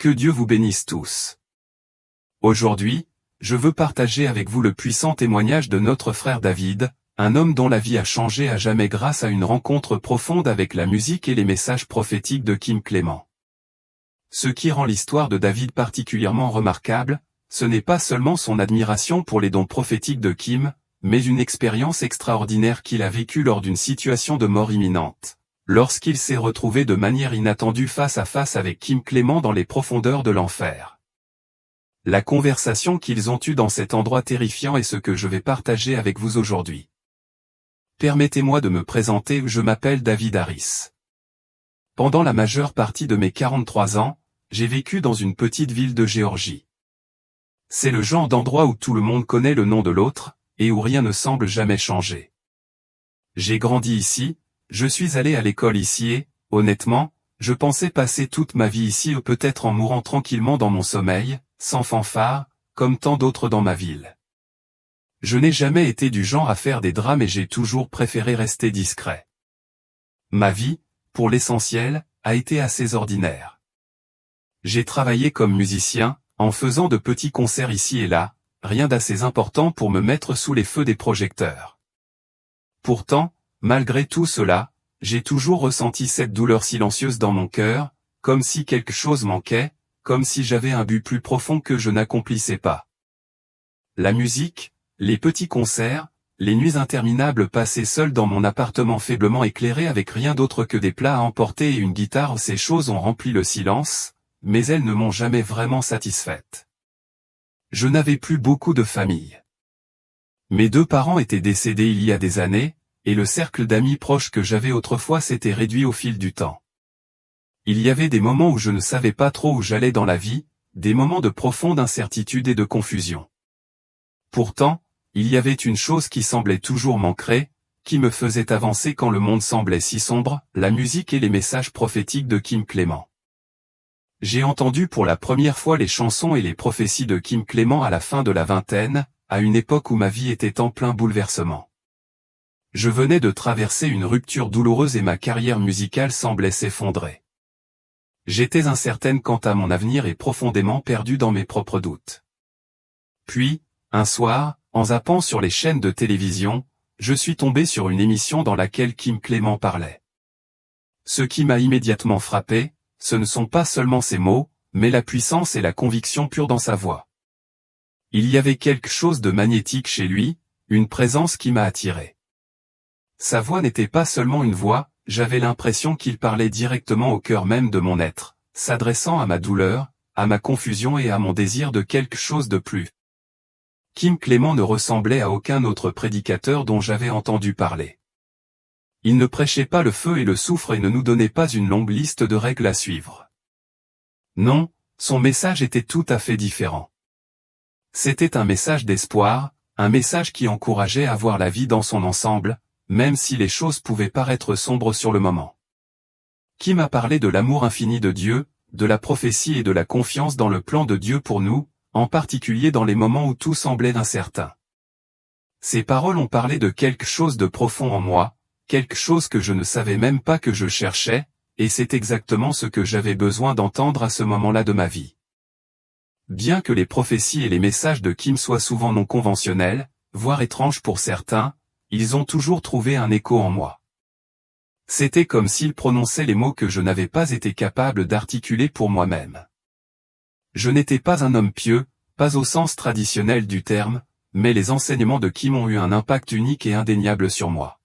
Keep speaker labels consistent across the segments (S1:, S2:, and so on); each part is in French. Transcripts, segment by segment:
S1: Que Dieu vous bénisse tous. Aujourd'hui, je veux partager avec vous le puissant témoignage de notre frère David, un homme dont la vie a changé à jamais grâce à une rencontre profonde avec la musique et les messages prophétiques de Kim Clement. Ce qui rend l'histoire de David particulièrement remarquable, ce n'est pas seulement son admiration pour les dons prophétiques de Kim, mais une expérience extraordinaire qu'il a vécue lors d'une situation de mort imminente, lorsqu'il s'est retrouvé de manière inattendue face à face avec Kim Clement dans les profondeurs de l'enfer. La conversation qu'ils ont eue dans cet endroit terrifiant est ce que je vais partager avec vous aujourd'hui. Permettez-moi de me présenter, je m'appelle David Harris. Pendant la majeure partie de mes 43 ans, j'ai vécu dans une petite ville de Géorgie. C'est le genre d'endroit où tout le monde connaît le nom de l'autre, et où rien ne semble jamais changer. J'ai grandi ici, je suis allé à l'école ici et, honnêtement, je pensais passer toute ma vie ici ou peut-être en mourant tranquillement dans mon sommeil, sans fanfare, comme tant d'autres dans ma ville. Je n'ai jamais été du genre à faire des drames et j'ai toujours préféré rester discret. Ma vie, pour l'essentiel, a été assez ordinaire. J'ai travaillé comme musicien, en faisant de petits concerts ici et là, rien d'assez important pour me mettre sous les feux des projecteurs. Pourtant, malgré tout cela, j'ai toujours ressenti cette douleur silencieuse dans mon cœur, comme si quelque chose manquait, comme si j'avais un but plus profond que je n'accomplissais pas. La musique, les petits concerts, les nuits interminables passées seul dans mon appartement faiblement éclairé avec rien d'autre que des plats à emporter et une guitare, ces choses ont rempli le silence, mais elles ne m'ont jamais vraiment satisfaite. Je n'avais plus beaucoup de famille. Mes 2 parents étaient décédés il y a des années, et le cercle d'amis proches que j'avais autrefois s'était réduit au fil du temps. Il y avait des moments où je ne savais pas trop où j'allais dans la vie, des moments de profonde incertitude et de confusion. Pourtant, il y avait une chose qui semblait toujours m'ancrer, qui me faisait avancer quand le monde semblait si sombre, la musique et les messages prophétiques de Kim Clement. J'ai entendu pour la première fois les chansons et les prophéties de Kim Clement à la fin de la vingtaine, à une époque où ma vie était en plein bouleversement. Je venais de traverser une rupture douloureuse et ma carrière musicale semblait s'effondrer. J'étais incertaine quant à mon avenir et profondément perdue dans mes propres doutes. Puis, un soir, en zappant sur les chaînes de télévision, je suis tombé sur une émission dans laquelle Kim Clement parlait. Ce qui m'a immédiatement frappé, ce ne sont pas seulement ses mots, mais la puissance et la conviction pure dans sa voix. Il y avait quelque chose de magnétique chez lui, une présence qui m'a attiré. Sa voix n'était pas seulement une voix, j'avais l'impression qu'il parlait directement au cœur même de mon être, s'adressant à ma douleur, à ma confusion et à mon désir de quelque chose de plus. Kim Clement ne ressemblait à aucun autre prédicateur dont j'avais entendu parler. Il ne prêchait pas le feu et le soufre et ne nous donnait pas une longue liste de règles à suivre. Non, son message était tout à fait différent. C'était un message d'espoir, un message qui encourageait à voir la vie dans son ensemble, même si les choses pouvaient paraître sombres sur le moment. Kim a parlé de l'amour infini de Dieu, de la prophétie et de la confiance dans le plan de Dieu pour nous, en particulier dans les moments où tout semblait incertain. Ces paroles ont parlé de quelque chose de profond en moi, quelque chose que je ne savais même pas que je cherchais, et c'est exactement ce que j'avais besoin d'entendre à ce moment-là de ma vie. Bien que les prophéties et les messages de Kim soient souvent non conventionnels, voire étranges pour certains, ils ont toujours trouvé un écho en moi. C'était comme s'il prononçait les mots que je n'avais pas été capable d'articuler pour moi-même. Je n'étais pas un homme pieux, pas au sens traditionnel du terme, mais les enseignements de Kim ont eu un impact unique et indéniable sur moi.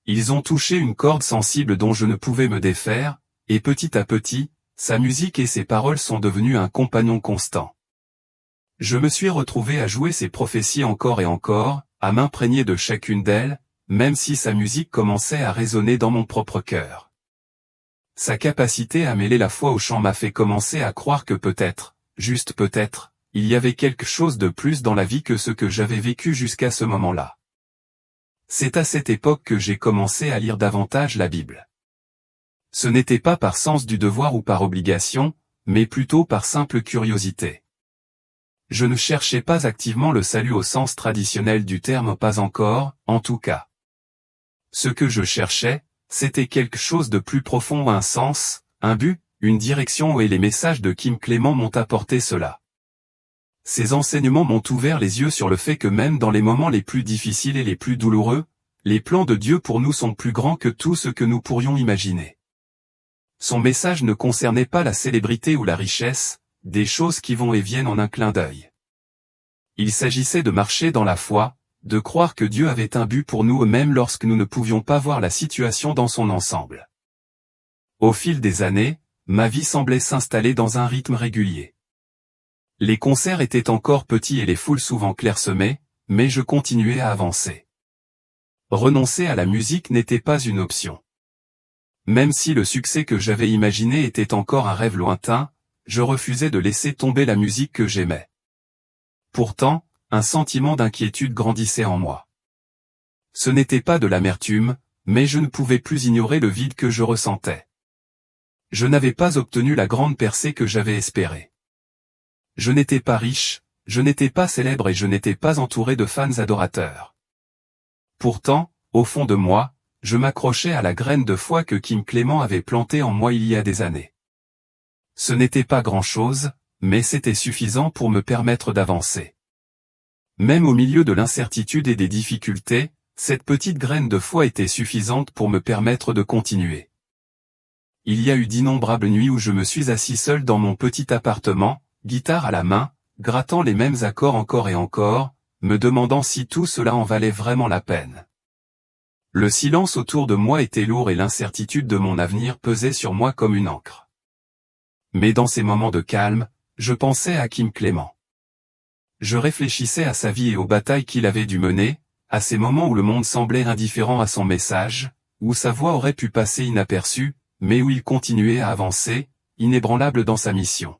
S1: Ils ont touché une corde sensible dont je ne pouvais me défaire, et petit à petit, sa musique et ses paroles sont devenues un compagnon constant. Je me suis retrouvé à jouer ses prophéties encore et encore, à m'imprégner de chacune d'elles, même si sa musique commençait à résonner dans mon propre cœur. Sa capacité à mêler la foi au chant m'a fait commencer à croire que peut-être, juste peut-être, il y avait quelque chose de plus dans la vie que ce que j'avais vécu jusqu'à ce moment-là. C'est à cette époque que j'ai commencé à lire davantage la Bible. Ce n'était pas par sens du devoir ou par obligation, mais plutôt par simple curiosité. Je ne cherchais pas activement le salut au sens traditionnel du terme, pas encore, en tout cas. Ce que je cherchais, c'était quelque chose de plus profond, un sens, un but, une direction et les messages de Kim Clement m'ont apporté cela. Ces enseignements m'ont ouvert les yeux sur le fait que même dans les moments les plus difficiles et les plus douloureux, les plans de Dieu pour nous sont plus grands que tout ce que nous pourrions imaginer. Son message ne concernait pas la célébrité ou la richesse, des choses qui vont et viennent en un clin d'œil. Il s'agissait de marcher dans la foi, de croire que Dieu avait un but pour nous même lorsque nous ne pouvions pas voir la situation dans son ensemble. Au fil des années, ma vie semblait s'installer dans un rythme régulier. Les concerts étaient encore petits et les foules souvent clairsemées, mais je continuais à avancer. Renoncer à la musique n'était pas une option. Même si le succès que j'avais imaginé était encore un rêve lointain, je refusais de laisser tomber la musique que j'aimais. Pourtant, un sentiment d'inquiétude grandissait en moi. Ce n'était pas de l'amertume, mais je ne pouvais plus ignorer le vide que je ressentais. Je n'avais pas obtenu la grande percée que j'avais espérée. Je n'étais pas riche, je n'étais pas célèbre et je n'étais pas entouré de fans adorateurs. Pourtant, au fond de moi, je m'accrochais à la graine de foi que Kim Clement avait plantée en moi il y a des années. Ce n'était pas grand-chose, mais c'était suffisant pour me permettre d'avancer. Même au milieu de l'incertitude et des difficultés, cette petite graine de foi était suffisante pour me permettre de continuer. Il y a eu d'innombrables nuits où je me suis assis seul dans mon petit appartement, guitare à la main, grattant les mêmes accords encore et encore, me demandant si tout cela en valait vraiment la peine. Le silence autour de moi était lourd et l'incertitude de mon avenir pesait sur moi comme une encre. Mais dans ces moments de calme, je pensais à Kim Clement. Je réfléchissais à sa vie et aux batailles qu'il avait dû mener, à ces moments où le monde semblait indifférent à son message, où sa voix aurait pu passer inaperçue, mais où il continuait à avancer, inébranlable dans sa mission.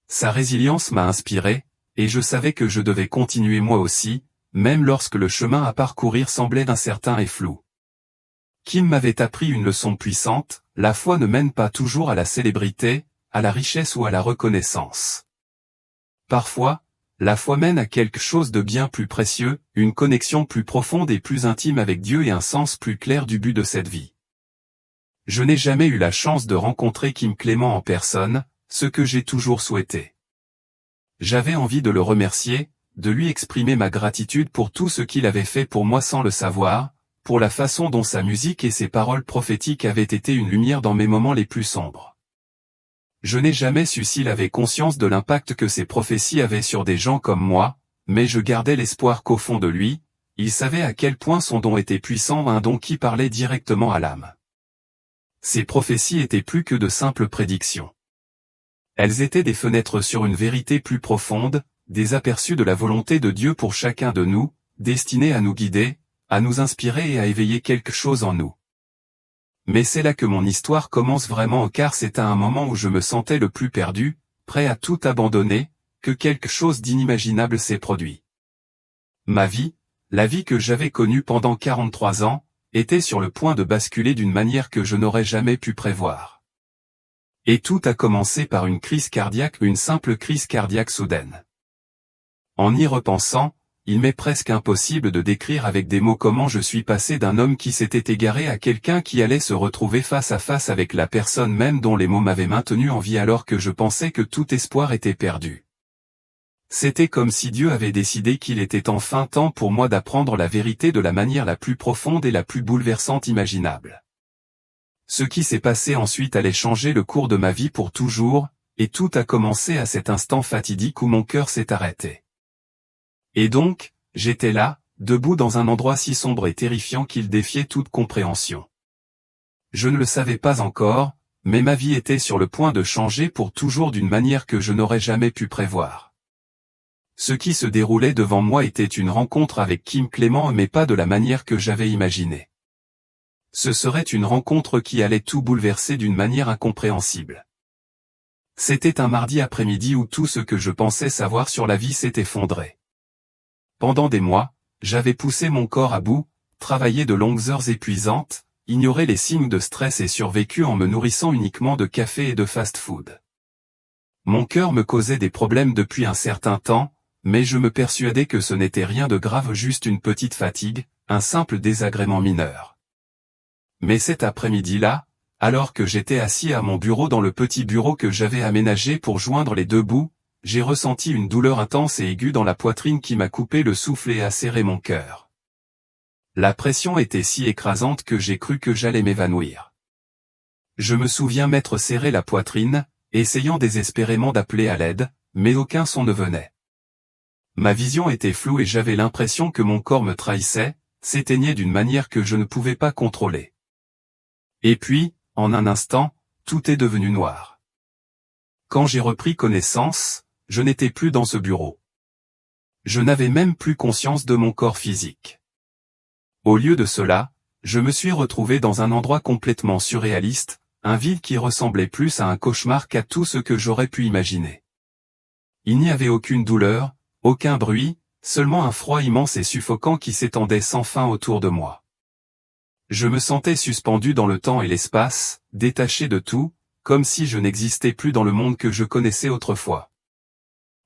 S1: Sa résilience m'a inspiré, et je savais que je devais continuer moi aussi, même lorsque le chemin à parcourir semblait incertain et flou. Kim m'avait appris une leçon puissante, la foi ne mène pas toujours à la célébrité, à la richesse ou à la reconnaissance. Parfois, la foi mène à quelque chose de bien plus précieux, une connexion plus profonde et plus intime avec Dieu et un sens plus clair du but de cette vie. Je n'ai jamais eu la chance de rencontrer Kim Clement en personne, ce que j'ai toujours souhaité. J'avais envie de le remercier, de lui exprimer ma gratitude pour tout ce qu'il avait fait pour moi sans le savoir, pour la façon dont sa musique et ses paroles prophétiques avaient été une lumière dans mes moments les plus sombres. Je n'ai jamais su s'il avait conscience de l'impact que ces prophéties avaient sur des gens comme moi, mais je gardais l'espoir qu'au fond de lui, il savait à quel point son don était puissant, un don qui parlait directement à l'âme. Ces prophéties étaient plus que de simples prédictions. Elles étaient des fenêtres sur une vérité plus profonde, des aperçus de la volonté de Dieu pour chacun de nous, destinés à nous guider, à nous inspirer et à éveiller quelque chose en nous. Mais c'est là que mon histoire commence vraiment, car c'est à un moment où je me sentais le plus perdu, prêt à tout abandonner, que quelque chose d'inimaginable s'est produit. Ma vie, la vie que j'avais connue pendant 43 ans, était sur le point de basculer d'une manière que je n'aurais jamais pu prévoir. Et tout a commencé par une crise cardiaque, une simple crise cardiaque soudaine. En y repensant, il m'est presque impossible de décrire avec des mots comment je suis passé d'un homme qui s'était égaré à quelqu'un qui allait se retrouver face à face avec la personne même dont les mots m'avaient maintenu en vie alors que je pensais que tout espoir était perdu. C'était comme si Dieu avait décidé qu'il était enfin temps pour moi d'apprendre la vérité de la manière la plus profonde et la plus bouleversante imaginable. Ce qui s'est passé ensuite allait changer le cours de ma vie pour toujours, et tout a commencé à cet instant fatidique où mon cœur s'est arrêté. Et donc, j'étais là, debout dans un endroit si sombre et terrifiant qu'il défiait toute compréhension. Je ne le savais pas encore, mais ma vie était sur le point de changer pour toujours d'une manière que je n'aurais jamais pu prévoir. Ce qui se déroulait devant moi était une rencontre avec Kim Clement, mais pas de la manière que j'avais imaginée. Ce serait une rencontre qui allait tout bouleverser d'une manière incompréhensible. C'était un mardi après-midi où tout ce que je pensais savoir sur la vie s'est effondré. Pendant des mois, j'avais poussé mon corps à bout, travaillé de longues heures épuisantes, ignoré les signes de stress et survécu en me nourrissant uniquement de café et de fast-food. Mon cœur me causait des problèmes depuis un certain temps, mais je me persuadais que ce n'était rien de grave, juste une petite fatigue, un simple désagrément mineur. Mais cet après-midi-là, Alors que j'étais assis à mon bureau dans le petit bureau que j'avais aménagé pour joindre les deux bouts, j'ai ressenti une douleur intense et aiguë dans la poitrine qui m'a coupé le souffle et acéré mon cœur. La pression était si écrasante que j'ai cru que j'allais m'évanouir. Je me souviens m'être serré la poitrine, essayant désespérément d'appeler à l'aide, mais aucun son ne venait. Ma vision était floue et j'avais l'impression que mon corps me trahissait, s'éteignait d'une manière que je ne pouvais pas contrôler. Et puis, en un instant, tout est devenu noir. Quand j'ai repris connaissance, je n'étais plus dans ce bureau. Je n'avais même plus conscience de mon corps physique. Au lieu de cela, je me suis retrouvé dans un endroit complètement surréaliste, un vide qui ressemblait plus à un cauchemar qu'à tout ce que j'aurais pu imaginer. Il n'y avait aucune douleur, aucun bruit, seulement un froid immense et suffocant qui s'étendait sans fin autour de moi. Je me sentais suspendu dans le temps et l'espace, détaché de tout, comme si je n'existais plus dans le monde que je connaissais autrefois.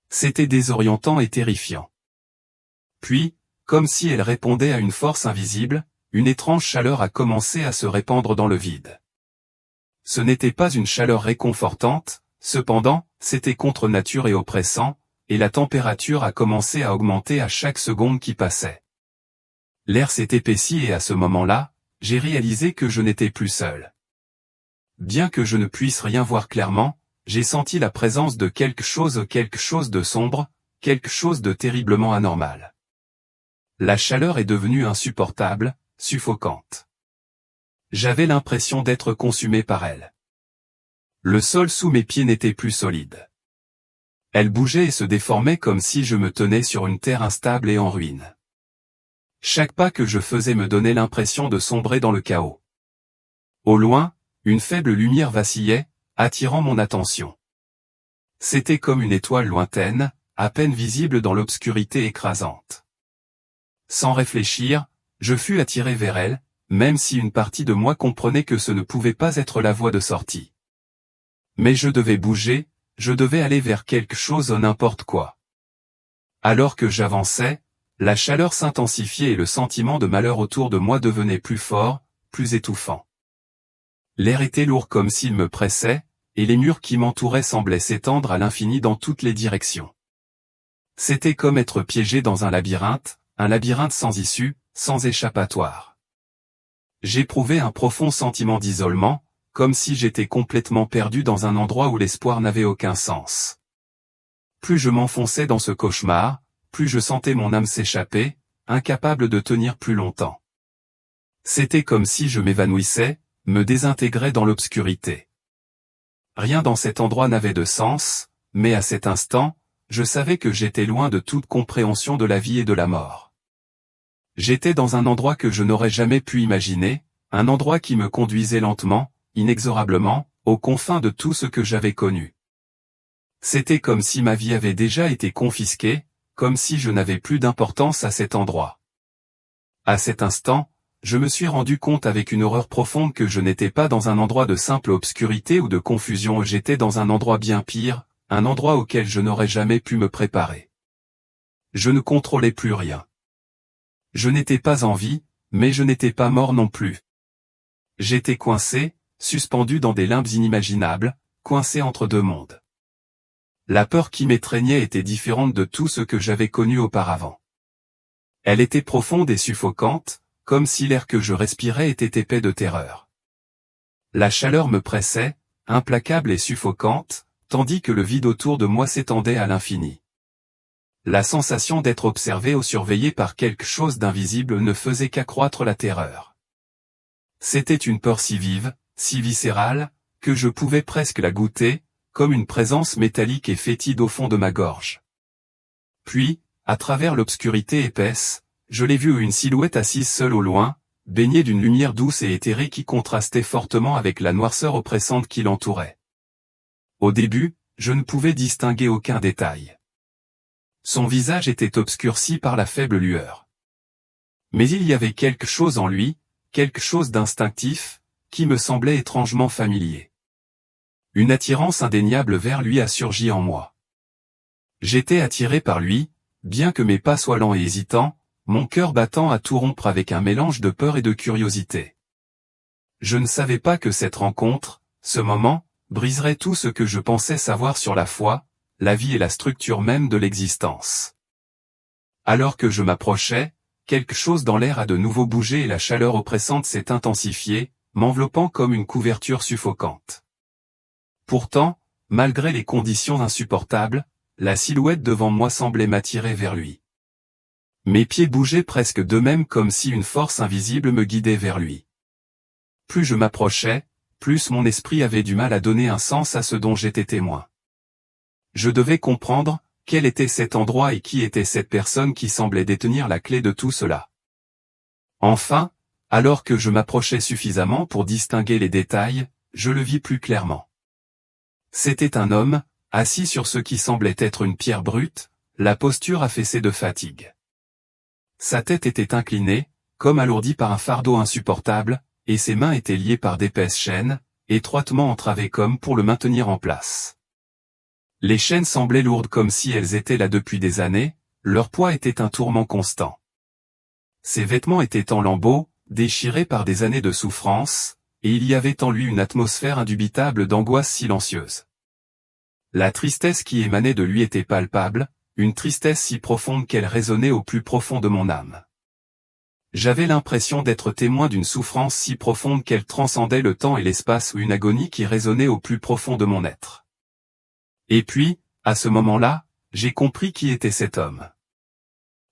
S1: C'était désorientant et terrifiant. Puis, comme si elle répondait à une force invisible, une étrange chaleur a commencé à se répandre dans le vide. Ce n'était pas une chaleur réconfortante, cependant, c'était contre nature et oppressant, et la température a commencé à augmenter à chaque seconde qui passait. L'air s'est épaissi et à ce moment-là, j'ai réalisé que je n'étais plus seul. Bien que je ne puisse rien voir clairement, j'ai senti la présence de quelque chose de sombre, quelque chose de terriblement anormal. La chaleur est devenue insupportable, suffocante. J'avais l'impression d'être consumé par elle. Le sol sous mes pieds n'était plus solide. Elle bougeait et se déformait comme si je me tenais sur une terre instable et en ruine. Chaque pas que je faisais me donnait l'impression de sombrer dans le chaos. Au loin, une faible lumière vacillait, attirant mon attention. C'était comme une étoile lointaine, à peine visible dans l'obscurité écrasante. Sans réfléchir, je fus attiré vers elle, même si une partie de moi comprenait que ce ne pouvait pas être la voie de sortie. Mais je devais bouger, je devais aller vers quelque chose ou n'importe quoi. Alors que j'avançais, la chaleur s'intensifiait et le sentiment de malheur autour de moi devenait plus fort, plus étouffant. L'air était lourd comme s'il me pressait, et les murs qui m'entouraient semblaient s'étendre à l'infini dans toutes les directions. C'était comme être piégé dans un labyrinthe sans issue, sans échappatoire. J'éprouvais un profond sentiment d'isolement, comme si j'étais complètement perdu dans un endroit où l'espoir n'avait aucun sens. Plus je m'enfonçais dans ce cauchemar, plus je sentais mon âme s'échapper, incapable de tenir plus longtemps. C'était comme si je m'évanouissais, me désintégrais dans l'obscurité. Rien dans cet endroit n'avait de sens, mais à cet instant, je savais que j'étais loin de toute compréhension de la vie et de la mort. J'étais dans un endroit que je n'aurais jamais pu imaginer, un endroit qui me conduisait lentement, inexorablement, aux confins de tout ce que j'avais connu. C'était comme si ma vie avait déjà été confisquée, comme si je n'avais plus d'importance à cet endroit. À cet instant, je me suis rendu compte avec une horreur profonde que je n'étais pas dans un endroit de simple obscurité ou de confusion, j'étais dans un endroit bien pire, un endroit auquel je n'aurais jamais pu me préparer. Je ne contrôlais plus rien. Je n'étais pas en vie, mais je n'étais pas mort non plus. J'étais coincé, suspendu dans des limbes inimaginables, coincé entre deux mondes. La peur qui m'étreignait était différente de tout ce que j'avais connu auparavant. Elle était profonde et suffocante, comme si l'air que je respirais était épais de terreur. La chaleur me pressait, implacable et suffocante, tandis que le vide autour de moi s'étendait à l'infini. La sensation d'être observé ou surveillé par quelque chose d'invisible ne faisait qu'accroître la terreur. C'était une peur si vive, si viscérale, que je pouvais presque la goûter, comme une présence métallique et fétide au fond de ma gorge. Puis, à travers l'obscurité épaisse, je l'ai vue une silhouette assise seule au loin, baignée d'une lumière douce et éthérée qui contrastait fortement avec la noirceur oppressante qui l'entourait. Au début, je ne pouvais distinguer aucun détail. Son visage était obscurci par la faible lueur. Mais il y avait quelque chose en lui, quelque chose d'instinctif, qui me semblait étrangement familier. Une attirance indéniable vers lui a surgi en moi. J'étais attiré par lui, bien que mes pas soient lents et hésitants, mon cœur battant à tout rompre avec un mélange de peur et de curiosité. Je ne savais pas que cette rencontre, ce moment, briserait tout ce que je pensais savoir sur la foi, la vie et la structure même de l'existence. Alors que je m'approchais, quelque chose dans l'air a de nouveau bougé et la chaleur oppressante s'est intensifiée, m'enveloppant comme une couverture suffocante. Pourtant, malgré les conditions insupportables, la silhouette devant moi semblait m'attirer vers lui. Mes pieds bougeaient presque d'eux-mêmes comme si une force invisible me guidait vers lui. Plus je m'approchais, plus mon esprit avait du mal à donner un sens à ce dont j'étais témoin. Je devais comprendre quel était cet endroit et qui était cette personne qui semblait détenir la clé de tout cela. Enfin, alors que je m'approchais suffisamment pour distinguer les détails, je le vis plus clairement. C'était un homme, assis sur ce qui semblait être une pierre brute, la posture affaissée de fatigue. Sa tête était inclinée, comme alourdie par un fardeau insupportable, et ses mains étaient liées par d'épaisses chaînes, étroitement entravées comme pour le maintenir en place. Les chaînes semblaient lourdes comme si elles étaient là depuis des années, leur poids était un tourment constant. Ses vêtements étaient en lambeaux, déchirés par des années de souffrance, et il y avait en lui une atmosphère indubitable d'angoisse silencieuse. La tristesse qui émanait de lui était palpable, une tristesse si profonde qu'elle résonnait au plus profond de mon âme. J'avais l'impression d'être témoin d'une souffrance si profonde qu'elle transcendait le temps et l'espace ou une agonie qui résonnait au plus profond de mon être. Et puis, à ce moment-là, j'ai compris qui était cet homme.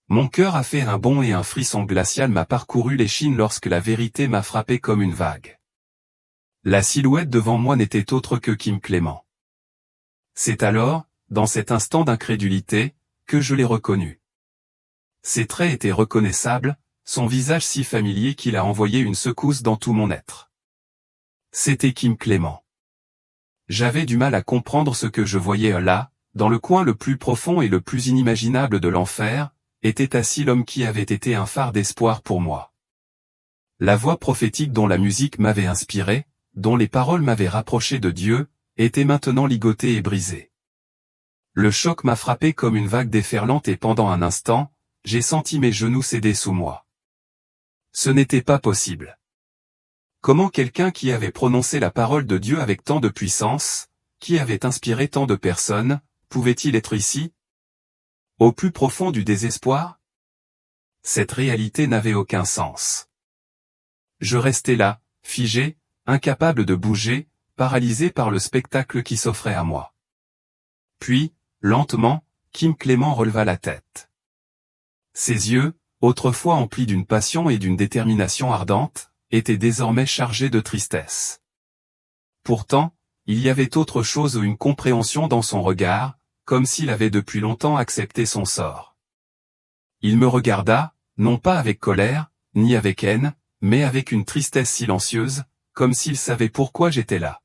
S1: Mon cœur a fait un bond et un frisson glacial m'a parcouru l'échine lorsque la vérité m'a frappé comme une vague. La silhouette devant moi n'était autre que Kim Clément. C'est alors, dans cet instant d'incrédulité, que je l'ai reconnu. Ses traits étaient reconnaissables, son visage si familier qu'il a envoyé une secousse dans tout mon être. C'était Kim Clément. J'avais du mal à comprendre ce que je voyais là, dans le coin le plus profond et le plus inimaginable de l'enfer, était assis l'homme qui avait été un phare d'espoir pour moi. La voix prophétique dont la musique m'avait inspiré, dont les paroles m'avaient rapproché de Dieu, était maintenant ligotée et brisée. Le choc m'a frappé comme une vague déferlante et pendant un instant, j'ai senti mes genoux céder sous moi. Ce n'était pas possible. Comment quelqu'un qui avait prononcé la parole de Dieu avec tant de puissance, qui avait inspiré tant de personnes, pouvait-il être ici? Au plus profond du désespoir? Cette réalité n'avait aucun sens. Je restais là, figé, incapable de bouger, paralysé par le spectacle qui s'offrait à moi. Puis, lentement, Kim Clément releva la tête. Ses yeux, autrefois emplis d'une passion et d'une détermination ardente, étaient désormais chargés de tristesse. Pourtant, il y avait autre chose ou une compréhension dans son regard, comme s'il avait depuis longtemps accepté son sort. Il me regarda, non pas avec colère, ni avec haine, mais avec une tristesse silencieuse, comme s'il savait pourquoi j'étais là.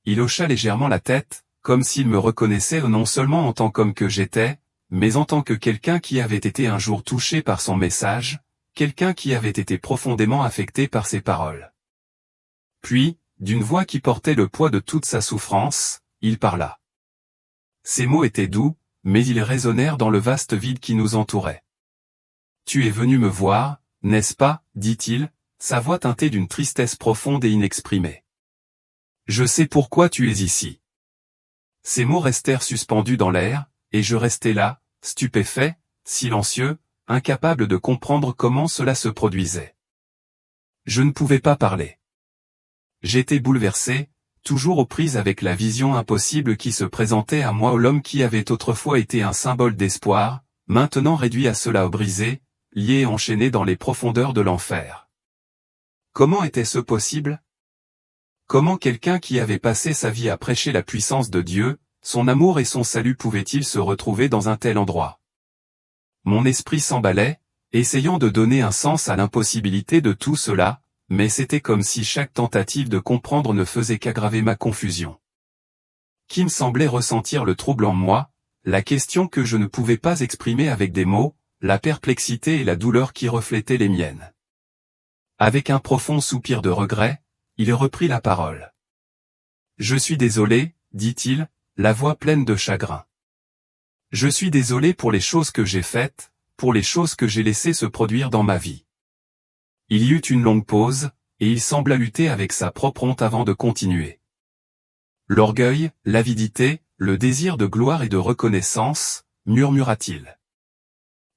S1: Il hocha légèrement la tête, comme s'il me reconnaissait non seulement en tant qu'homme que j'étais, mais en tant que quelqu'un qui avait été un jour touché par son message, quelqu'un qui avait été profondément affecté par ses paroles. Puis, d'une voix qui portait le poids de toute sa souffrance, il parla. Ses mots étaient doux, mais ils résonnèrent dans le vaste vide qui nous entourait. « Tu es venu me voir, n'est-ce pas, dit-il, sa voix teintée d'une tristesse profonde et inexprimée. Je sais pourquoi tu es ici. » Ces mots restèrent suspendus dans l'air, et je restai là, stupéfait, silencieux, incapable de comprendre comment cela se produisait. Je ne pouvais pas parler. J'étais bouleversé, toujours aux prises avec la vision impossible qui se présentait à moi, l'homme qui avait autrefois été un symbole d'espoir, maintenant réduit à cela, brisé, lié et enchaîné dans les profondeurs de l'enfer. Comment était-ce possible? Comment quelqu'un qui avait passé sa vie à prêcher la puissance de Dieu, son amour et son salut pouvait-il se retrouver dans un tel endroit? Mon esprit s'emballait, essayant de donner un sens à l'impossibilité de tout cela, mais c'était comme si chaque tentative de comprendre ne faisait qu'aggraver ma confusion. Kim semblait ressentir le trouble en moi, la question que je ne pouvais pas exprimer avec des mots, la perplexité et la douleur qui reflétaient les miennes. Avec un profond soupir de regret, il reprit la parole. « Je suis désolé, dit-il, la voix pleine de chagrin. Je suis désolé pour les choses que j'ai faites, pour les choses que j'ai laissées se produire dans ma vie. » Il y eut une longue pause, et il sembla lutter avec sa propre honte avant de continuer. L'orgueil, l'avidité, le désir de gloire et de reconnaissance, murmura-t-il.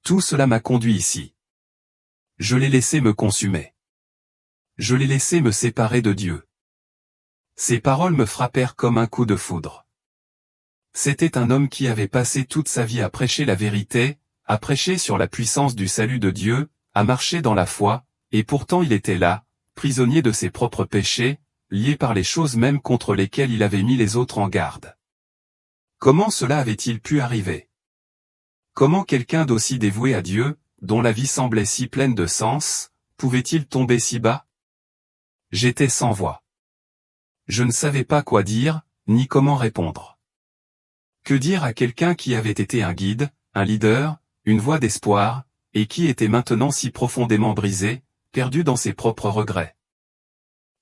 S1: Tout cela m'a conduit ici. Je l'ai laissé me consumer. Je l'ai laissé me séparer de Dieu. Ces paroles me frappèrent comme un coup de foudre. C'était un homme qui avait passé toute sa vie à prêcher la vérité, à prêcher sur la puissance du salut de Dieu, à marcher dans la foi, et pourtant il était là, prisonnier de ses propres péchés, lié par les choses mêmes contre lesquelles il avait mis les autres en garde. Comment cela avait-il pu arriver? Comment quelqu'un d'aussi dévoué à Dieu, dont la vie semblait si pleine de sens, pouvait-il tomber si bas? J'étais sans voix. Je ne savais pas quoi dire, ni comment répondre. Que dire à quelqu'un qui avait été un guide, un leader, une voix d'espoir, et qui était maintenant si profondément brisé, perdu dans ses propres regrets?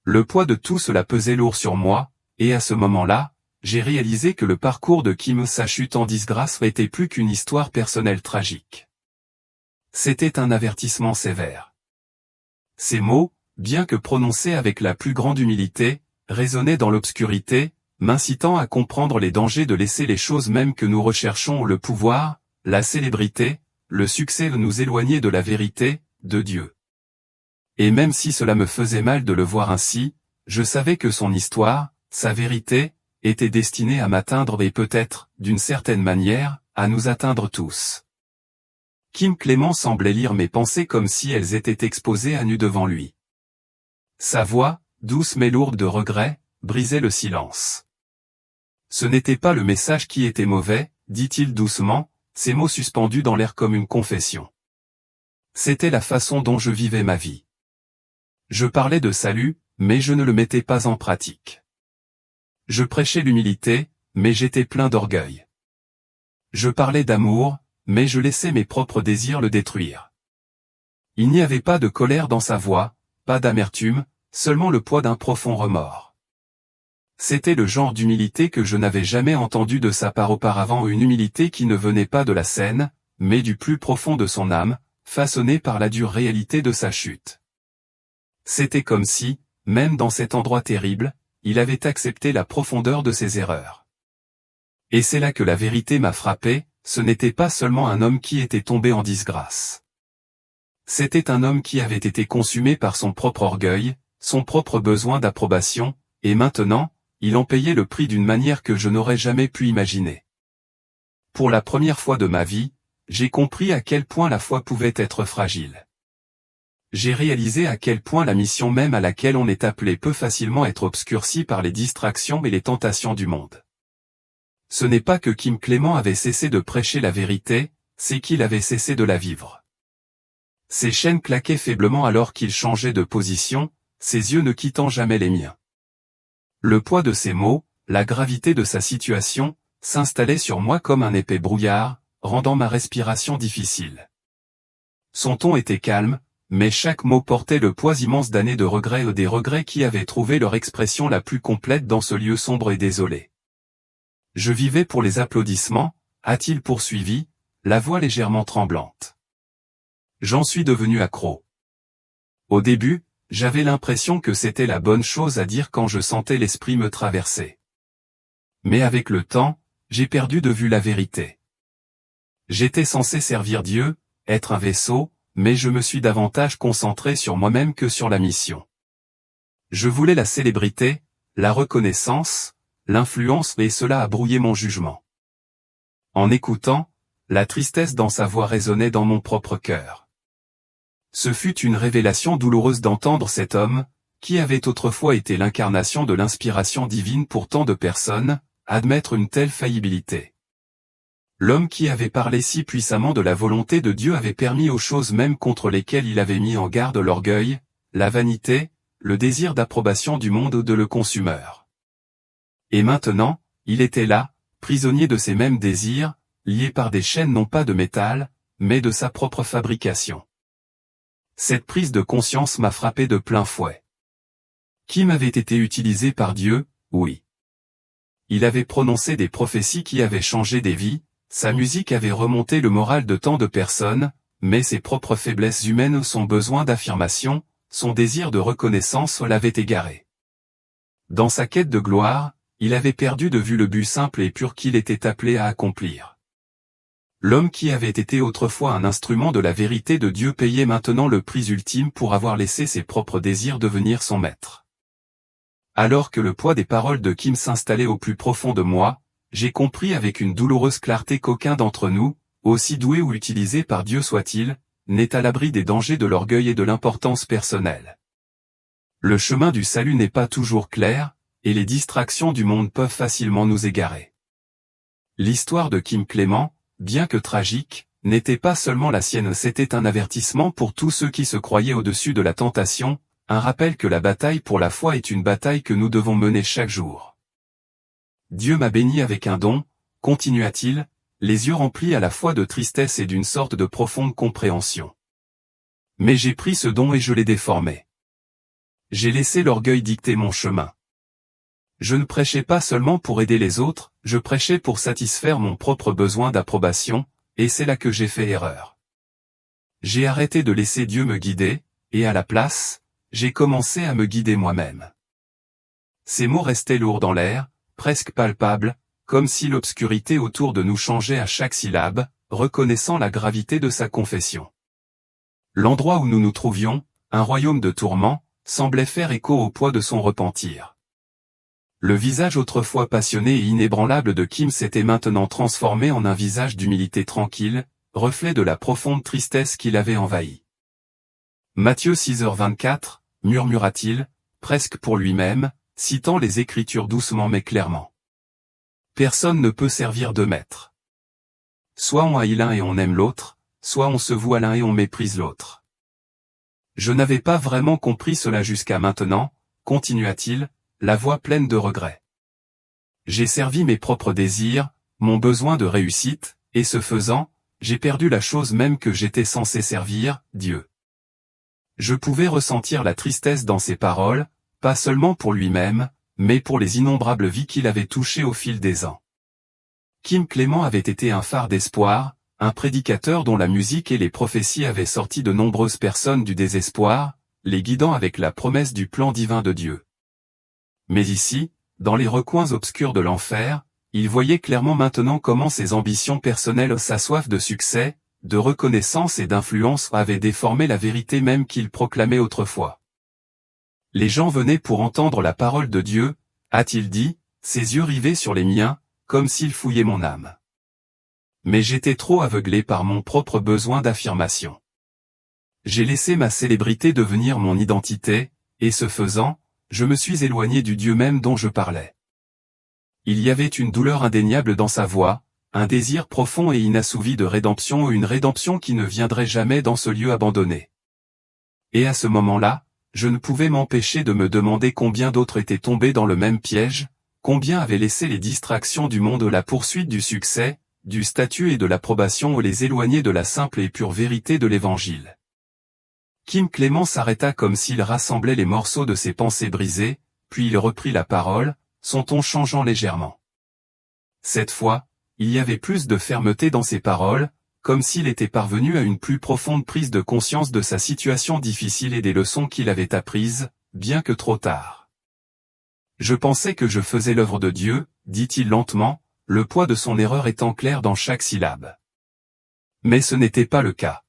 S1: Le poids de tout cela pesait lourd sur moi, et à ce moment-là, j'ai réalisé que le parcours de Kim, sa chute en disgrâce, n'était plus qu'une histoire personnelle tragique. C'était un avertissement sévère. Ces mots, bien que prononcés avec la plus grande humilité, résonnaient dans l'obscurité, m'incitant à comprendre les dangers de laisser les choses mêmes que nous recherchons, le pouvoir, la célébrité, le succès, nous éloigner de la vérité, de Dieu. Et même si cela me faisait mal de le voir ainsi, je savais que son histoire, sa vérité, était destinée à m'atteindre et peut-être, d'une certaine manière, à nous atteindre tous. Kim Clément semblait lire mes pensées comme si elles étaient exposées à nu devant lui. Sa voix, douce mais lourde de regret, brisait le silence. Ce n'était pas le message qui était mauvais, dit-il doucement, ses mots suspendus dans l'air comme une confession. C'était la façon dont je vivais ma vie. Je parlais de salut, mais je ne le mettais pas en pratique. Je prêchais l'humilité, mais j'étais plein d'orgueil. Je parlais d'amour, mais je laissais mes propres désirs le détruire. Il n'y avait pas de colère dans sa voix, pas d'amertume, seulement le poids d'un profond remords. C'était le genre d'humilité que je n'avais jamais entendu de sa part auparavant, une humilité qui ne venait pas de la scène, mais du plus profond de son âme, façonnée par la dure réalité de sa chute. C'était comme si, même dans cet endroit terrible, il avait accepté la profondeur de ses erreurs. Et c'est là que la vérité m'a frappé, ce n'était pas seulement un homme qui était tombé en disgrâce. C'était un homme qui avait été consumé par son propre orgueil, son propre besoin d'approbation, et maintenant, il en payait le prix d'une manière que je n'aurais jamais pu imaginer. Pour la première fois de ma vie, j'ai compris à quel point la foi pouvait être fragile. J'ai réalisé à quel point la mission même à laquelle on est appelé peut facilement être obscurcie par les distractions et les tentations du monde. Ce n'est pas que Kim Clément avait cessé de prêcher la vérité, c'est qu'il avait cessé de la vivre. Ses chaînes claquaient faiblement alors qu'il changeait de position, ses yeux ne quittant jamais les miens. Le poids de ses mots, la gravité de sa situation, s'installaient sur moi comme un épais brouillard, rendant ma respiration difficile. Son ton était calme, mais chaque mot portait le poids immense d'années de regrets et des regrets qui avaient trouvé leur expression la plus complète dans ce lieu sombre et désolé. Je vivais pour les applaudissements, a-t-il poursuivi, la voix légèrement tremblante. J'en suis devenu accro. Au début, j'avais l'impression que c'était la bonne chose à dire quand je sentais l'esprit me traverser. Mais avec le temps, j'ai perdu de vue la vérité. J'étais censé servir Dieu, être un vaisseau, mais je me suis davantage concentré sur moi-même que sur la mission. Je voulais la célébrité, la reconnaissance, l'influence et cela a brouillé mon jugement. En écoutant, la tristesse dans sa voix résonnait dans mon propre cœur. Ce fut une révélation douloureuse d'entendre cet homme, qui avait autrefois été l'incarnation de l'inspiration divine pour tant de personnes, admettre une telle faillibilité. L'homme qui avait parlé si puissamment de la volonté de Dieu avait permis aux choses mêmes contre lesquelles il avait mis en garde l'orgueil, la vanité, le désir d'approbation du monde ou de le consumeur. Et maintenant, il était là, prisonnier de ces mêmes désirs, lié par des chaînes non pas de métal, mais de sa propre fabrication. Cette prise de conscience m'a frappé de plein fouet. Kim avait été utilisé par Dieu, oui. Il avait prononcé des prophéties qui avaient changé des vies, sa musique avait remonté le moral de tant de personnes, mais ses propres faiblesses humaines, son besoin d'affirmation, son désir de reconnaissance l'avait égaré. Dans sa quête de gloire, il avait perdu de vue le but simple et pur qu'il était appelé à accomplir. L'homme qui avait été autrefois un instrument de la vérité de Dieu payait maintenant le prix ultime pour avoir laissé ses propres désirs devenir son maître. Alors que le poids des paroles de Kim s'installait au plus profond de moi, j'ai compris avec une douloureuse clarté qu'aucun d'entre nous, aussi doué ou utilisé par Dieu soit-il, n'est à l'abri des dangers de l'orgueil et de l'importance personnelle. Le chemin du salut n'est pas toujours clair, et les distractions du monde peuvent facilement nous égarer. L'histoire de Kim Clément, bien que tragique, n'était pas seulement la sienne, c'était un avertissement pour tous ceux qui se croyaient au-dessus de la tentation, un rappel que la bataille pour la foi est une bataille que nous devons mener chaque jour. Dieu m'a béni avec un don, continua-t-il, les yeux remplis à la fois de tristesse et d'une sorte de profonde compréhension. Mais j'ai pris ce don et je l'ai déformé. J'ai laissé l'orgueil dicter mon chemin. Je ne prêchais pas seulement pour aider les autres, je prêchais pour satisfaire mon propre besoin d'approbation, et c'est là que j'ai fait erreur. J'ai arrêté de laisser Dieu me guider, et à la place, j'ai commencé à me guider moi-même. Ces mots restaient lourds dans l'air, presque palpables, comme si l'obscurité autour de nous changeait à chaque syllabe, reconnaissant la gravité de sa confession. L'endroit où nous nous trouvions, un royaume de tourments, semblait faire écho au poids de son repentir. Le visage autrefois passionné et inébranlable de Kim s'était maintenant transformé en un visage d'humilité tranquille, reflet de la profonde tristesse qui l'avait envahi. Matthieu 6h24, murmura-t-il, presque pour lui-même, citant les Écritures doucement mais clairement. Personne ne peut servir de maître. Soit on haït l'un et on aime l'autre, soit on se voue à l'un et on méprise l'autre. Je n'avais pas vraiment compris cela jusqu'à maintenant, continua-t-il, la voix pleine de regret. J'ai servi mes propres désirs, mon besoin de réussite, et ce faisant, j'ai perdu la chose même que j'étais censé servir, Dieu. Je pouvais ressentir la tristesse dans ses paroles, pas seulement pour lui-même, mais pour les innombrables vies qu'il avait touchées au fil des ans. Kim Clément avait été un phare d'espoir, un prédicateur dont la musique et les prophéties avaient sorti de nombreuses personnes du désespoir, les guidant avec la promesse du plan divin de Dieu. Mais ici, dans les recoins obscurs de l'enfer, il voyait clairement maintenant comment ses ambitions personnelles, sa soif de succès, de reconnaissance et d'influence avaient déformé la vérité même qu'il proclamait autrefois. Les gens venaient pour entendre la parole de Dieu, a-t-il dit, ses yeux rivés sur les miens, comme s'il fouillait mon âme. Mais j'étais trop aveuglé par mon propre besoin d'affirmation. J'ai laissé ma célébrité devenir mon identité, et ce faisant, je me suis éloigné du Dieu même dont je parlais. Il y avait une douleur indéniable dans sa voix, un désir profond et inassouvi de rédemption, une rédemption qui ne viendrait jamais dans ce lieu abandonné. Et à ce moment-là, je ne pouvais m'empêcher de me demander combien d'autres étaient tombés dans le même piège, combien avaient laissé les distractions du monde, la poursuite du succès, du statut et de l'approbation ou les éloigner de la simple et pure vérité de l'Évangile. Kim Clément s'arrêta comme s'il rassemblait les morceaux de ses pensées brisées, puis il reprit la parole, son ton changeant légèrement. Cette fois, il y avait plus de fermeté dans ses paroles, comme s'il était parvenu à une plus profonde prise de conscience de sa situation difficile et des leçons qu'il avait apprises, bien que trop tard. Je pensais que je faisais l'œuvre de Dieu, dit-il lentement, le poids de son erreur étant clair dans chaque syllabe. Mais ce n'était pas le cas.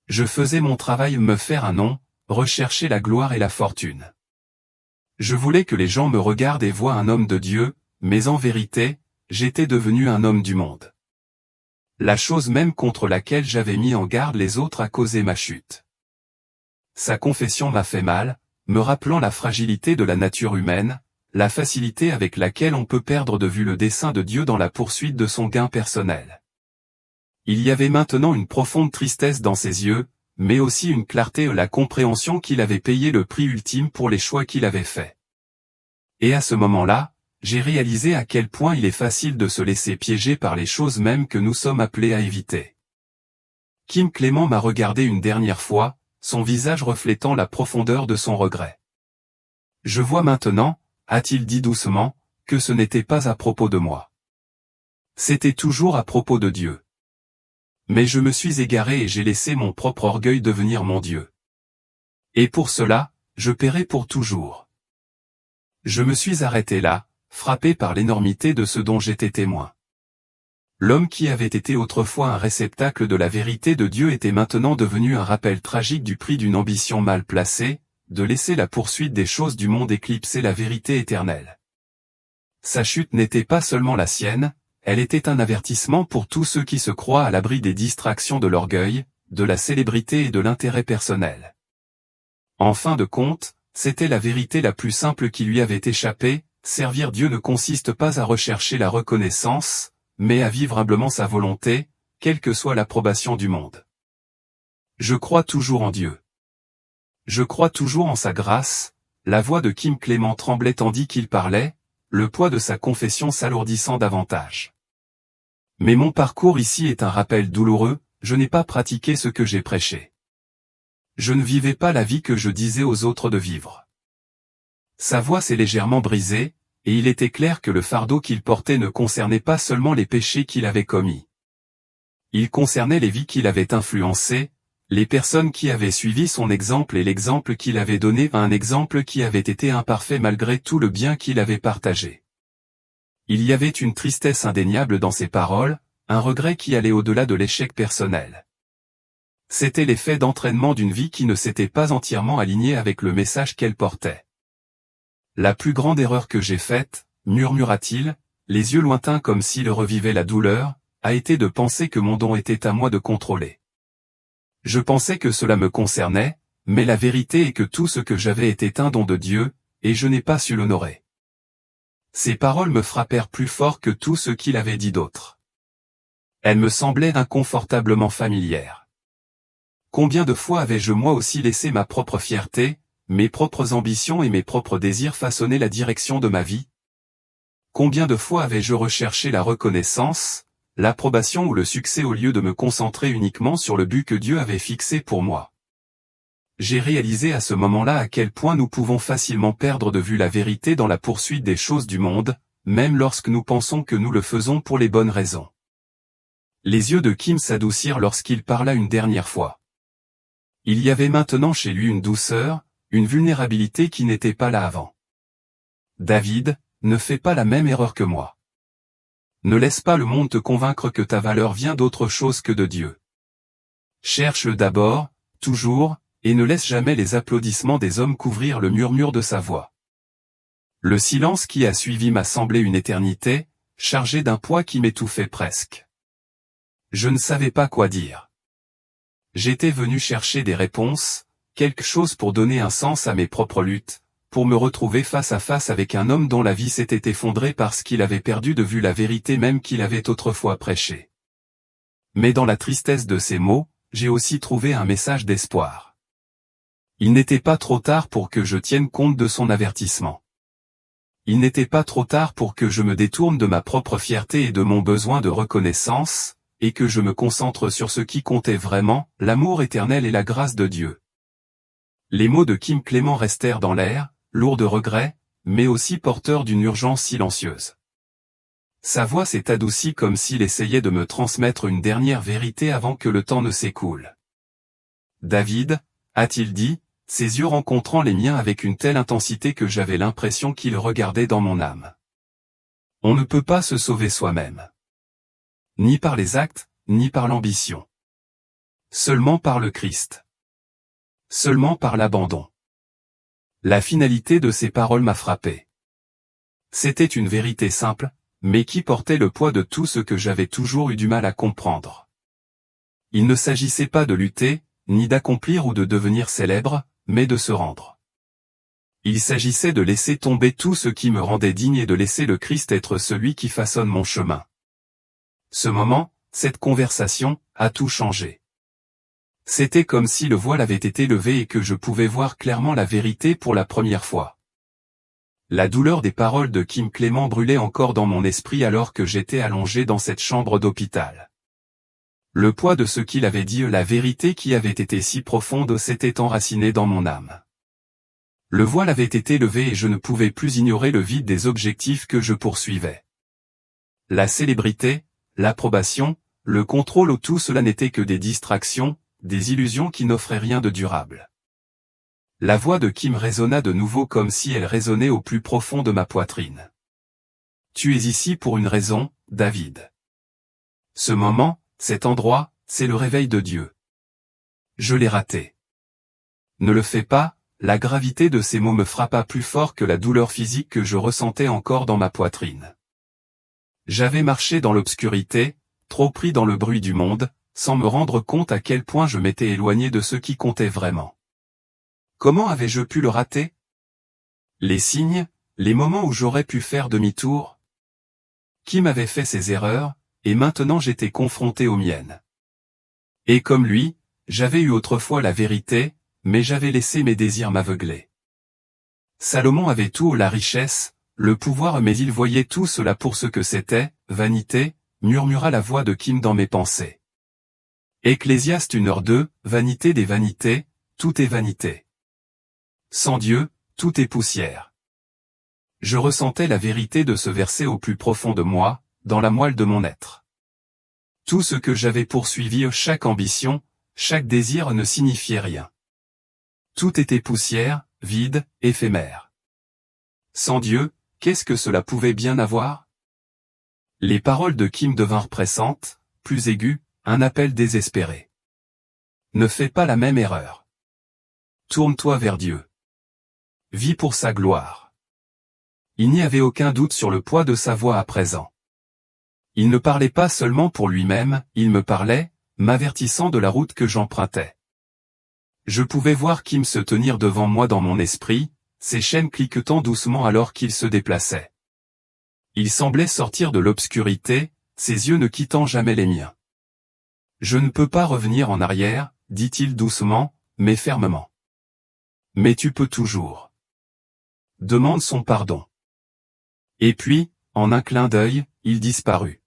S1: Je faisais mon travail, me faire un nom, rechercher la gloire et la fortune. Je voulais que les gens me regardent et voient un homme de Dieu, mais en vérité, j'étais devenu un homme du monde. La chose même contre laquelle j'avais mis en garde les autres a causé ma chute. Sa confession m'a fait mal, me rappelant la fragilité de la nature humaine, la facilité avec laquelle on peut perdre de vue le dessein de Dieu dans la poursuite de son gain personnel. Il y avait maintenant une profonde tristesse dans ses yeux, mais aussi une clarté, la compréhension qu'il avait payé le prix ultime pour les choix qu'il avait faits. Et à ce moment-là, j'ai réalisé à quel point il est facile de se laisser piéger par les choses mêmes que nous sommes appelés à éviter. Kim Clément m'a regardé une dernière fois, son visage reflétant la profondeur de son regret. Je vois maintenant, a-t-il dit doucement, que ce n'était pas à propos de moi. C'était toujours à propos de Dieu. Mais je me suis égaré et j'ai laissé mon propre orgueil devenir mon Dieu. Et pour cela, je paierai pour toujours. Je me suis arrêté là, frappé par l'énormité de ce dont j'étais témoin. L'homme qui avait été autrefois un réceptacle de la vérité de Dieu était maintenant devenu un rappel tragique du prix d'une ambition mal placée, de laisser la poursuite des choses du monde éclipser la vérité éternelle. Sa chute n'était pas seulement la sienne, elle était un avertissement pour tous ceux qui se croient à l'abri des distractions de l'orgueil, de la célébrité et de l'intérêt personnel. En fin de compte, c'était la vérité la plus simple qui lui avait échappé, servir Dieu ne consiste pas à rechercher la reconnaissance, mais à vivre humblement sa volonté, quelle que soit l'approbation du monde. Je crois toujours en Dieu. Je crois toujours en sa grâce. La voix de Kim Clément tremblait tandis qu'il parlait, le poids de sa confession s'alourdissant davantage. Mais mon parcours ici est un rappel douloureux, je n'ai pas pratiqué ce que j'ai prêché. Je ne vivais pas la vie que je disais aux autres de vivre. Sa voix s'est légèrement brisée, et il était clair que le fardeau qu'il portait ne concernait pas seulement les péchés qu'il avait commis. Il concernait les vies qu'il avait influencées, les personnes qui avaient suivi son exemple et l'exemple qu'il avait donné, un exemple qui avait été imparfait malgré tout le bien qu'il avait partagé. Il y avait une tristesse indéniable dans ses paroles, un regret qui allait au-delà de l'échec personnel. C'était l'effet d'entraînement d'une vie qui ne s'était pas entièrement alignée avec le message qu'elle portait. La plus grande erreur que j'ai faite, murmura-t-il, les yeux lointains comme s'il revivait la douleur, a été de penser que mon don était à moi de contrôler. Je pensais que cela me concernait, mais la vérité est que tout ce que j'avais était un don de Dieu, et je n'ai pas su l'honorer. Ces paroles me frappèrent plus fort que tout ce qu'il avait dit d'autre. Elles me semblaient inconfortablement familières. Combien de fois avais-je moi aussi laissé ma propre fierté, mes propres ambitions et mes propres désirs façonner la direction de ma vie? Combien de fois avais-je recherché la reconnaissance, l'approbation ou le succès au lieu de me concentrer uniquement sur le but que Dieu avait fixé pour moi? J'ai réalisé à ce moment-là à quel point nous pouvons facilement perdre de vue la vérité dans la poursuite des choses du monde, même lorsque nous pensons que nous le faisons pour les bonnes raisons. Les yeux de Kim s'adoucirent lorsqu'il parla une dernière fois. Il y avait maintenant chez lui une douceur, une vulnérabilité qui n'était pas là avant. David, ne fais pas la même erreur que moi. Ne laisse pas le monde te convaincre que ta valeur vient d'autre chose que de Dieu. Cherche-le d'abord, toujours, et ne laisse jamais les applaudissements des hommes couvrir le murmure de sa voix. Le silence qui a suivi m'a semblé une éternité, chargé d'un poids qui m'étouffait presque. Je ne savais pas quoi dire. J'étais venu chercher des réponses, quelque chose pour donner un sens à mes propres luttes, pour me retrouver face à face avec un homme dont la vie s'était effondrée parce qu'il avait perdu de vue la vérité même qu'il avait autrefois prêchée. Mais dans la tristesse de ces mots, j'ai aussi trouvé un message d'espoir. Il n'était pas trop tard pour que je tienne compte de son avertissement. Il n'était pas trop tard pour que je me détourne de ma propre fierté et de mon besoin de reconnaissance, et que je me concentre sur ce qui comptait vraiment, l'amour éternel et la grâce de Dieu. Les mots de Kim Clément restèrent dans l'air, lourds de regrets, mais aussi porteurs d'une urgence silencieuse. Sa voix s'est adoucie comme s'il essayait de me transmettre une dernière vérité avant que le temps ne s'écoule. « David » a-t-il dit, ses yeux rencontrant les miens avec une telle intensité que j'avais l'impression qu'il regardait dans mon âme. On ne peut pas se sauver soi-même. Ni par les actes, ni par l'ambition. Seulement par le Christ. Seulement par l'abandon. La finalité de ces paroles m'a frappé. C'était une vérité simple, mais qui portait le poids de tout ce que j'avais toujours eu du mal à comprendre. Il ne s'agissait pas de lutter, ni d'accomplir ou de devenir célèbre, mais de se rendre. Il s'agissait de laisser tomber tout ce qui me rendait digne et de laisser le Christ être celui qui façonne mon chemin. Ce moment, cette conversation, a tout changé. C'était comme si le voile avait été levé et que je pouvais voir clairement la vérité pour la première fois. La douleur des paroles de Kim Clément brûlait encore dans mon esprit alors que j'étais allongé dans cette chambre d'hôpital. Le poids de ce qu'il avait dit, la vérité qui avait été si profonde s'était enracinée dans mon âme. Le voile avait été levé et je ne pouvais plus ignorer le vide des objectifs que je poursuivais. La célébrité, l'approbation, le contrôle, tout cela n'était que des distractions, des illusions qui n'offraient rien de durable. La voix de Kim résonna de nouveau comme si elle résonnait au plus profond de ma poitrine. Tu es ici pour une raison, David. Ce moment, cet endroit, c'est le réveil de Dieu. Je l'ai raté. Ne le fais pas, la gravité de ces mots me frappa plus fort que la douleur physique que je ressentais encore dans ma poitrine. J'avais marché dans l'obscurité, trop pris dans le bruit du monde, sans me rendre compte à quel point je m'étais éloigné de ce qui comptait vraiment. Comment avais-je pu le rater? Les signes, les moments où j'aurais pu faire demi-tour? Qui m'avait fait ces erreurs, et maintenant j'étais confronté aux miennes. Et comme lui, j'avais eu autrefois la vérité, mais j'avais laissé mes désirs m'aveugler. Salomon avait tout, la richesse, le pouvoir, mais il voyait tout cela pour ce que c'était, vanité, murmura la voix de Kim dans mes pensées. Ecclésiaste 1h2, vanité des vanités, tout est vanité. Sans Dieu, tout est poussière. Je ressentais la vérité de ce verset au plus profond de moi, dans la moelle de mon être. Tout ce que j'avais poursuivi, chaque ambition, chaque désir ne signifiait rien. Tout était poussière, vide, éphémère. Sans Dieu, qu'est-ce que cela pouvait bien avoir? Les paroles de Kim devinrent pressantes, plus aiguës, un appel désespéré. Ne fais pas la même erreur. Tourne-toi vers Dieu. Vis pour sa gloire. Il n'y avait aucun doute sur le poids de sa voix à présent. Il ne parlait pas seulement pour lui-même, il me parlait, m'avertissant de la route que j'empruntais. Je pouvais voir Kim se tenir devant moi dans mon esprit, ses chaînes cliquetant doucement alors qu'il se déplaçait. Il semblait sortir de l'obscurité, ses yeux ne quittant jamais les miens. Je ne peux pas revenir en arrière, dit-il doucement, mais fermement. Mais tu peux toujours. Demande son pardon. Et puis, en un clin d'œil, il disparut.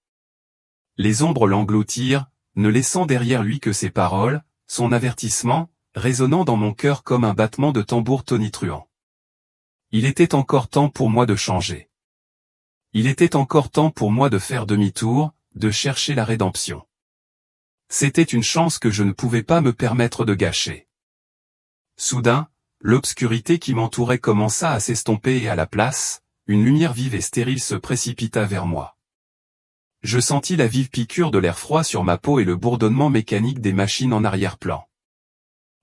S1: Les ombres l'engloutirent, ne laissant derrière lui que ses paroles, son avertissement, résonnant dans mon cœur comme un battement de tambour tonitruant. Il était encore temps pour moi de changer. Il était encore temps pour moi de faire demi-tour, de chercher la rédemption. C'était une chance que je ne pouvais pas me permettre de gâcher. Soudain, l'obscurité qui m'entourait commença à s'estomper et à la place, une lumière vive et stérile se précipita vers moi. Je sentis la vive piqûre de l'air froid sur ma peau et le bourdonnement mécanique des machines en arrière-plan.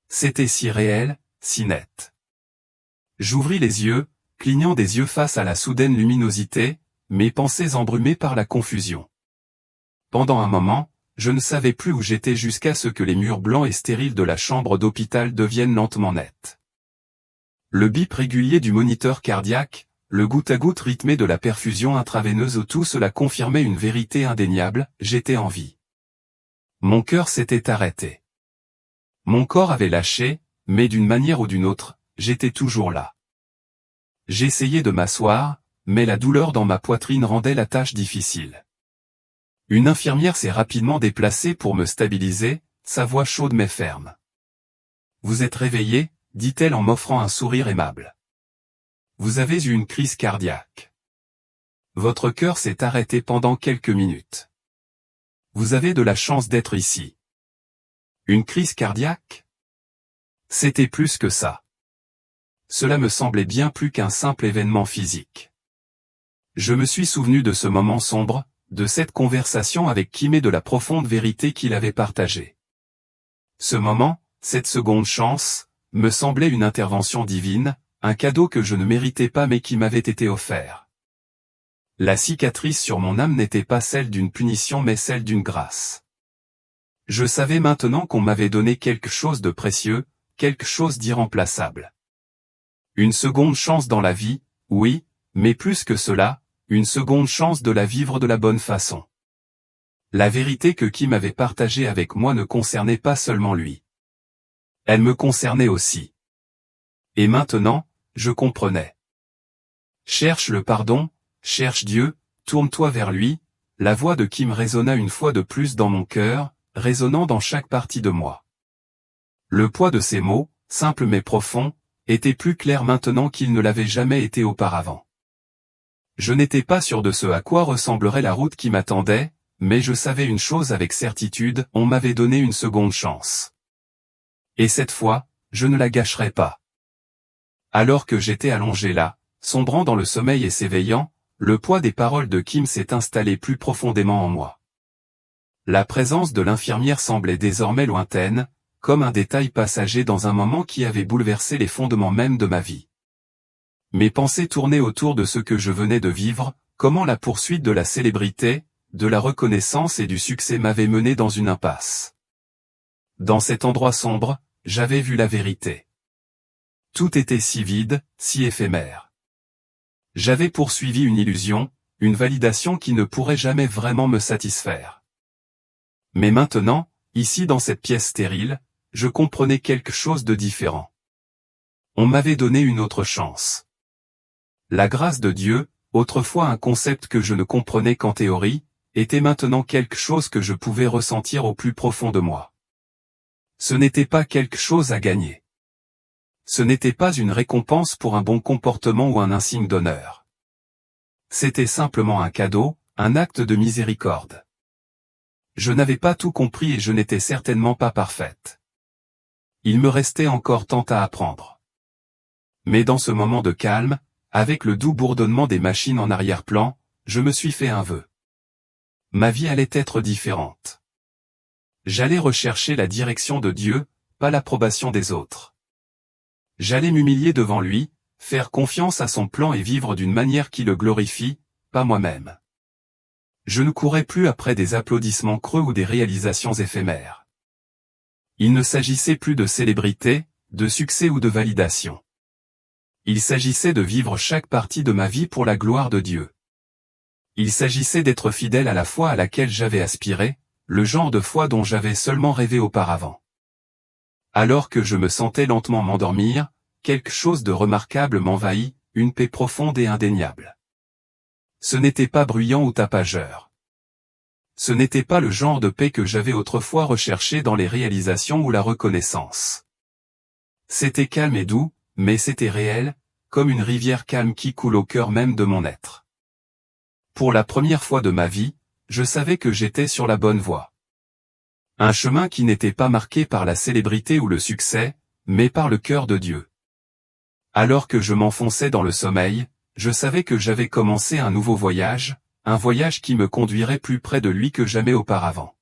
S1: C'était si réel, si net. J'ouvris les yeux, clignant des yeux face à la soudaine luminosité, mes pensées embrumées par la confusion. Pendant un moment, je ne savais plus où j'étais jusqu'à ce que les murs blancs et stériles de la chambre d'hôpital deviennent lentement nets. Le bip régulier du moniteur cardiaque, le goutte-à-goutte rythmé de la perfusion intraveineuse, tout cela confirmait une vérité indéniable, j'étais en vie. Mon cœur s'était arrêté. Mon corps avait lâché, mais d'une manière ou d'une autre, j'étais toujours là. J'essayais de m'asseoir, mais la douleur dans ma poitrine rendait la tâche difficile. Une infirmière s'est rapidement déplacée pour me stabiliser, sa voix chaude mais ferme. « Vous êtes réveillé ?» dit-elle en m'offrant un sourire aimable. « Vous avez eu une crise cardiaque. Votre cœur s'est arrêté pendant quelques minutes. Vous avez de la chance d'être ici. » Une crise cardiaque? C'était plus que ça. Cela me semblait bien plus qu'un simple événement physique. Je me suis souvenu de ce moment sombre, de cette conversation avec Kim et de la profonde vérité qu'il avait partagée. Ce moment, cette seconde chance, me semblait une intervention divine, un cadeau que je ne méritais pas mais qui m'avait été offert. La cicatrice sur mon âme n'était pas celle d'une punition mais celle d'une grâce. Je savais maintenant qu'on m'avait donné quelque chose de précieux, quelque chose d'irremplaçable. Une seconde chance dans la vie, oui, mais plus que cela, une seconde chance de la vivre de la bonne façon. La vérité que Kim avait partagée avec moi ne concernait pas seulement lui. Elle me concernait aussi. Et maintenant, je comprenais. Cherche le pardon, cherche Dieu, tourne-toi vers lui, la voix de Kim résonna une fois de plus dans mon cœur, résonnant dans chaque partie de moi. Le poids de ces mots, simples mais profonds, était plus clair maintenant qu'il ne l'avait jamais été auparavant. Je n'étais pas sûr de ce à quoi ressemblerait la route qui m'attendait, mais je savais une chose avec certitude, on m'avait donné une seconde chance. Et cette fois, je ne la gâcherai pas. Alors que j'étais allongé là, sombrant dans le sommeil et s'éveillant, le poids des paroles de Kim s'est installé plus profondément en moi. La présence de l'infirmière semblait désormais lointaine, comme un détail passager dans un moment qui avait bouleversé les fondements même de ma vie. Mes pensées tournaient autour de ce que je venais de vivre, comment la poursuite de la célébrité, de la reconnaissance et du succès m'avait mené dans une impasse. Dans cet endroit sombre, j'avais vu la vérité. Tout était si vide, si éphémère. J'avais poursuivi une illusion, une validation qui ne pourrait jamais vraiment me satisfaire. Mais maintenant, ici dans cette pièce stérile, je comprenais quelque chose de différent. On m'avait donné une autre chance. La grâce de Dieu, autrefois un concept que je ne comprenais qu'en théorie, était maintenant quelque chose que je pouvais ressentir au plus profond de moi. Ce n'était pas quelque chose à gagner. Ce n'était pas une récompense pour un bon comportement ou un insigne d'honneur. C'était simplement un cadeau, un acte de miséricorde. Je n'avais pas tout compris et je n'étais certainement pas parfaite. Il me restait encore tant à apprendre. Mais dans ce moment de calme, avec le doux bourdonnement des machines en arrière-plan, je me suis fait un vœu. Ma vie allait être différente. J'allais rechercher la direction de Dieu, pas l'approbation des autres. J'allais m'humilier devant lui, faire confiance à son plan et vivre d'une manière qui le glorifie, pas moi-même. Je ne courais plus après des applaudissements creux ou des réalisations éphémères. Il ne s'agissait plus de célébrité, de succès ou de validation. Il s'agissait de vivre chaque partie de ma vie pour la gloire de Dieu. Il s'agissait d'être fidèle à la foi à laquelle j'avais aspiré, le genre de foi dont j'avais seulement rêvé auparavant. Alors que je me sentais lentement m'endormir, quelque chose de remarquable m'envahit, une paix profonde et indéniable. Ce n'était pas bruyant ou tapageur. Ce n'était pas le genre de paix que j'avais autrefois recherché dans les réalisations ou la reconnaissance. C'était calme et doux, mais c'était réel, comme une rivière calme qui coule au cœur même de mon être. Pour la première fois de ma vie, je savais que j'étais sur la bonne voie. Un chemin qui n'était pas marqué par la célébrité ou le succès, mais par le cœur de Dieu. Alors que je m'enfonçais dans le sommeil, je savais que j'avais commencé un nouveau voyage, un voyage qui me conduirait plus près de lui que jamais auparavant.